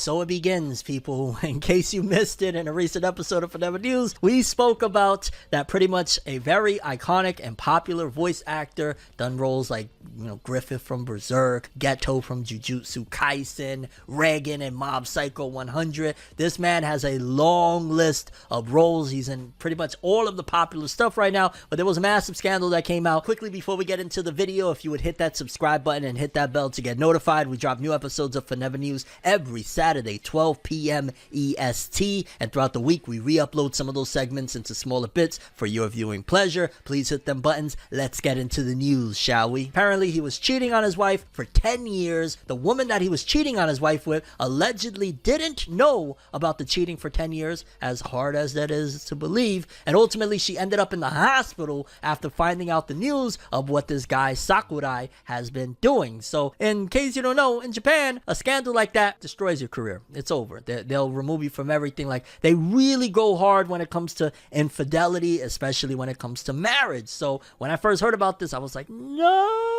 so it begins, people. In case you missed it in a recent episode of FORNEVER News, we spoke about that pretty much a very iconic and popular voice actor done roles like, Griffith from Berserk, Geto from Jujutsu Kaisen, Reagan in Mob Psycho 100. This man has a long list of roles. He's in pretty much all of the popular stuff right now, but there was a massive scandal that came out. Quickly, before we get into the video, if you would hit that subscribe button and hit that bell to get notified. We drop new episodes of FORNEVER News every Saturday, 12 p.m. EST, and throughout the week, we re-upload some of those segments into smaller bits for your viewing pleasure. Please hit them buttons. Let's get into the news, shall we? Apparently, he was cheating on his wife for 10 years. The woman that he was cheating on his wife with allegedly didn't know about the cheating for 10 years, as hard as that is to believe, and ultimately she ended up in the hospital after finding out the news of what this guy Sakurai has been doing. So, in case you don't know, in Japan, a scandal like that destroys your career. It's over. They'll remove you from everything. Like, they really go hard when it comes to infidelity, especially when it comes to marriage. So, when I first heard about this, I was like, no!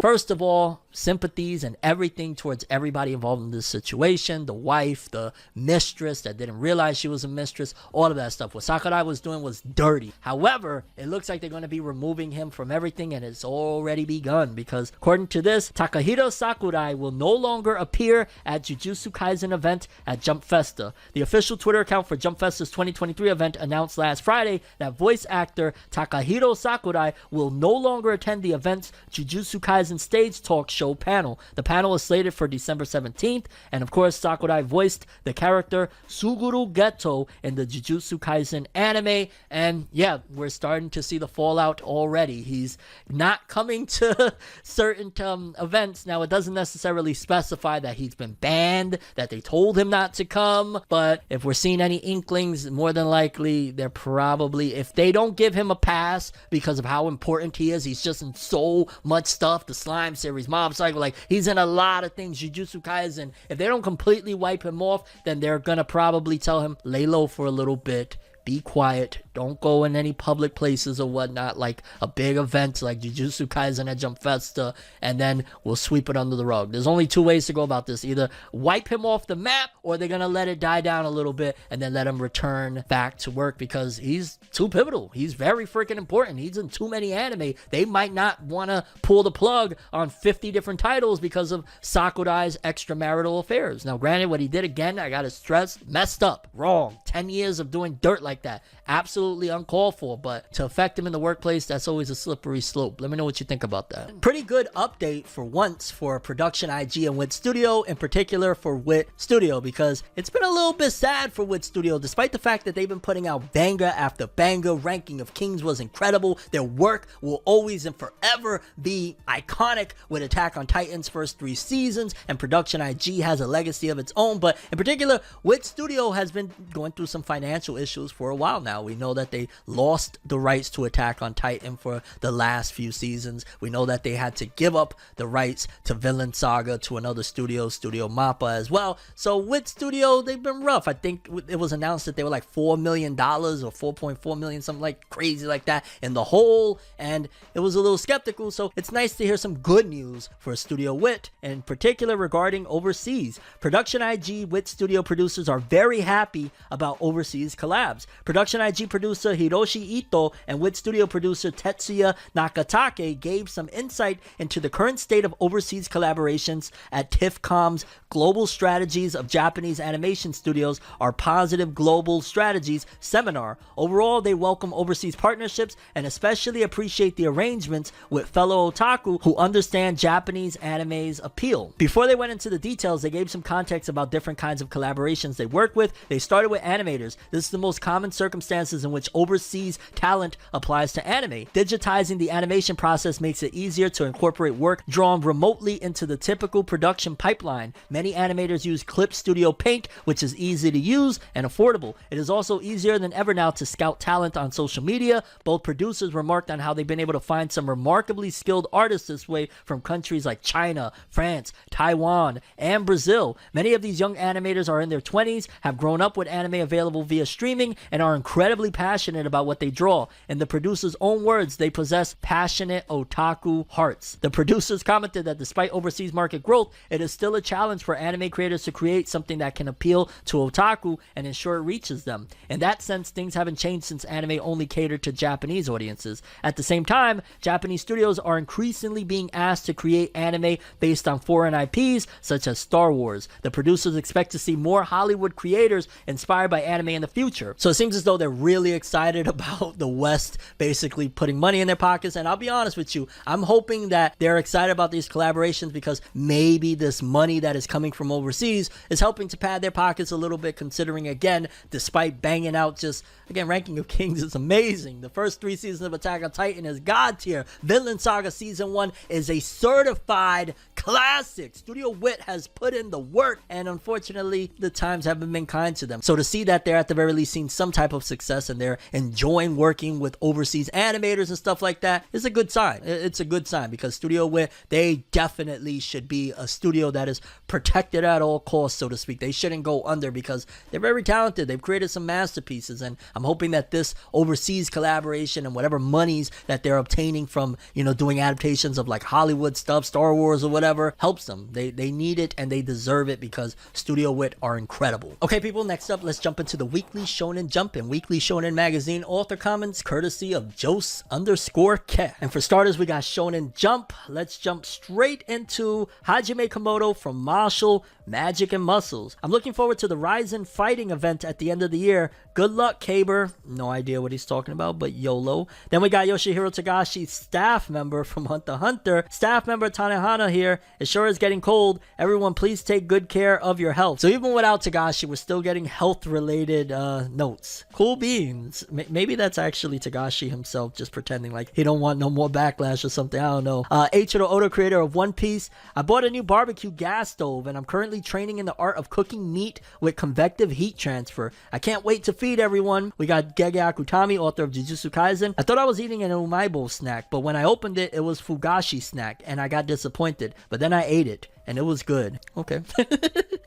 First of all, sympathies and everything towards everybody involved in this situation. The wife, the mistress that didn't realize she was a mistress, all of that stuff. What Sakurai was doing was dirty. However, it looks like they're going to be removing him from everything, and it's already begun, because according to this, Takahiro Sakurai will no longer appear at Jujutsu Kaisen event at Jump Festa. The official Twitter account for Jump Festa's 2023 event announced last Friday that voice actor Takahiro Sakurai will no longer attend the event's Jujutsu Kaisen stage talk show panel. The panel is slated for December 17th, and of course, Sakurai voiced the character Suguru Geto in the Jujutsu Kaisen anime, and yeah, we're starting to see the fallout already. He's not coming to certain events. Now, it doesn't necessarily specify that he's been banned, that they told him not to come, but if we're seeing any inklings, more than likely, they're probably, if they don't give him a pass because of how important he is, he's just in so much stuff, the Slime series, Mob Psycho, like, he's in a lot of things, Jujutsu Kaisen. If they don't completely wipe him off, then they're gonna probably tell him, lay low for a little bit, be quiet, don't go in any public places or whatnot, like a big event like Jujutsu Kaisen at Jump Festa, and then we'll sweep it under the rug. There's only two ways to go about this. Either wipe him off the map, or they're gonna let it die down a little bit and then let him return back to work, because he's too pivotal. He's very freaking important. He's in too many anime. They might not want to pull the plug on 50 different titles because of Sakurai's extramarital affairs. Now, granted, what he did, again, I gotta stress, messed up, wrong. 10 years of doing dirt like that, absolutely uncalled for, but to affect him in the workplace, that's always a slippery slope. Let me know what you think about that. Pretty good update for once for Production IG and Wit Studio, in particular for Wit Studio, because it's been a little bit sad for Wit Studio, despite the fact that they've been putting out banger after banger. Ranking of Kings was incredible. Their work will always and forever be iconic with Attack on Titan's first 3 seasons, and Production IG has a legacy of its own, but in particular, Wit Studio has been going through some financial issues for a while now. We know that they lost the rights to Attack on Titan for the last few seasons. We know that they had to give up the rights to Vinland Saga to another studio, Studio Mappa, as well. So Wit Studio, they've been rough. I think it was announced that they were like $4 million or 4.4 million, something like crazy like that in the hole, and it was a little skeptical. So it's nice to hear some good news for Studio Wit, in particular regarding overseas. Production IG Wit Studio producers are very happy about overseas collabs. Production IG producer Hiroshi Ito and Wit Studio producer Tetsuya Nakatake gave some insight into the current state of overseas collaborations at TIFFCom's Global Strategies of Japanese Animation Studios, our Positive Global Strategies seminar. Overall, they welcome overseas partnerships and especially appreciate the arrangements with fellow otaku who understand Japanese anime's appeal. Before they went into the details, they gave some context about different kinds of collaborations they work with. They started with animators. This is the most common circumstances in which overseas talent applies to anime. Digitizing the animation process makes it easier to incorporate work drawn remotely into the typical production pipeline. Many animators use Clip Studio Paint, which is easy to use and affordable. It is also easier than ever now to scout talent on social media. Both producers remarked on how they've been able to find some remarkably skilled artists this way from countries like China, France, Taiwan, and Brazil. Many of these young animators are in their 20s, have grown up with anime available via streaming, and are incredibly passionate about what they draw. In the producer's own words, they possess passionate otaku hearts. The producers commented that despite overseas market growth, it is still a challenge for anime creators to create something that can appeal to otaku and ensure it reaches them. In that sense, things haven't changed since anime only catered to Japanese audiences. At the same time, Japanese studios are increasingly being asked to create anime based on foreign IPs, such as Star Wars. The producers expect to see more Hollywood creators inspired by anime in the future. So it seems as though they're really excited about the West basically putting money in their pockets. And I'll be honest with you, I'm hoping that they're excited about these collaborations because maybe this money that is coming from overseas is helping to pad their pockets a little bit, considering, again, despite banging out just, again, Ranking of Kings is amazing. The first 3 seasons of Attack on Titan is God tier. Vinland Saga Season 1 is a certified classic. Studio Wit has put in the work, and unfortunately, the times haven't been kind to them. So to see that they're at the very least seeing some type of success and they're enjoying working with overseas animators and stuff like that is a good sign. It's a good sign because Studio Wit, they definitely should be a studio that is protected at all costs, so to speak. They shouldn't go under because they're very talented. They've created some masterpieces, and I'm hoping that this overseas collaboration and whatever monies that they're obtaining from, you know, doing adaptations of like Hollywood stuff, Star Wars or whatever, helps them. They need it and they deserve it because Studio Wit are incredible. Okay, people, next up, let's jump into the Weekly Shonen Jump and Weekly Shonen Magazine author comments courtesy of Jose_Ke. And for starters, we got Shonen Jump. Let's jump straight into Hajime Komodo from Marshall, Magic and Muscles. I'm looking forward to the Ryzen fighting event at the end of the year. Good luck, Kaber. No idea what he's talking about, but YOLO. Then we got Yoshihiro Tagashi, staff member from Hunter x Hunter. Staff member Tanehana here. It sure is getting cold. Everyone, please take good care of your health. So even without Tagashi, we're still getting health-related notes. Cool beans. Maybe that's actually Tagashi himself just pretending like he don't want no more backlash or something. I don't know. Eiichiro Oda, creator of One Piece. I bought a new barbecue gas stove, and I'm currently training in the art of cooking meat with convective heat transfer. I can't wait to feed everyone. We got Gege Akutami, author of Jujutsu Kaisen. I thought I was eating an umaibo snack, but when I opened it, it was fugashi snack, and I got disappointed. But then I ate it, and it was good. Okay.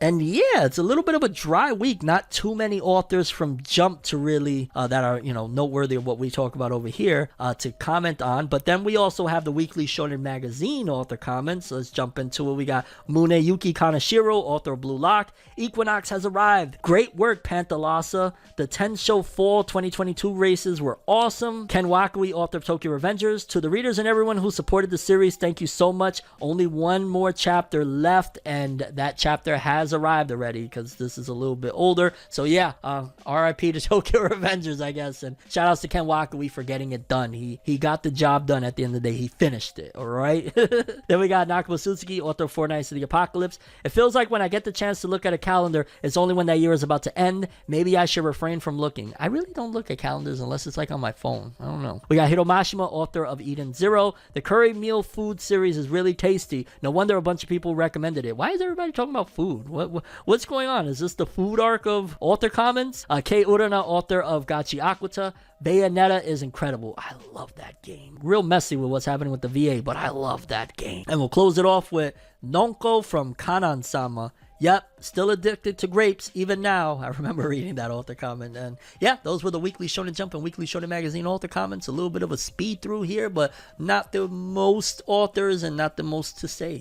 And yeah, it's a little bit of a dry week. Not too many authors from Jump to really, that are, you know, noteworthy of what we talk about over here to comment on. But then we also have the Weekly Shonen Magazine author comments. Let's jump into it. We got Muneyuki Kaneshiro, author of Blue Lock. Equinox has arrived. Great work, Panthalassa. The 10-show fall 2022 races were awesome. Ken Wakui, author of Tokyo Revengers. To the readers and everyone who supported the series, thank you so much. Only one more chapter left, and that chapter has arrived already because this is a little bit older. So yeah, RIP to Tokyo Revengers, I guess. And shout outs to Ken Wakui for getting it done. He got the job done at the end of the day. He finished it, all right? Then we got Nakaba Suzuki, author of Four Nights of the Apocalypse. It feels like when I get the chance to look at a calendar, it's only when that year is about to end. Maybe I should refrain from looking. I really don't look at calendars unless it's like on my phone. I don't know. We got Hiromashima, author of Eden Zero. The curry meal food series is really tasty. No wonder a bunch of people recommended it. Why is everybody talking about food? What's going on? Is this the food arc of author comments? Kei Urana, author of Gachi Aquata. Bayonetta is incredible. I love that game. Real messy with what's happening with the VA, but I love that game. And we'll close it off with Nonko from Kanan-sama. Yep, still addicted to grapes even now. I remember reading that author comment. And yeah, those were the Weekly Shonen Jump and Weekly Shonen Magazine author comments. A little bit of a speed through here, but not the most authors and not the most to say.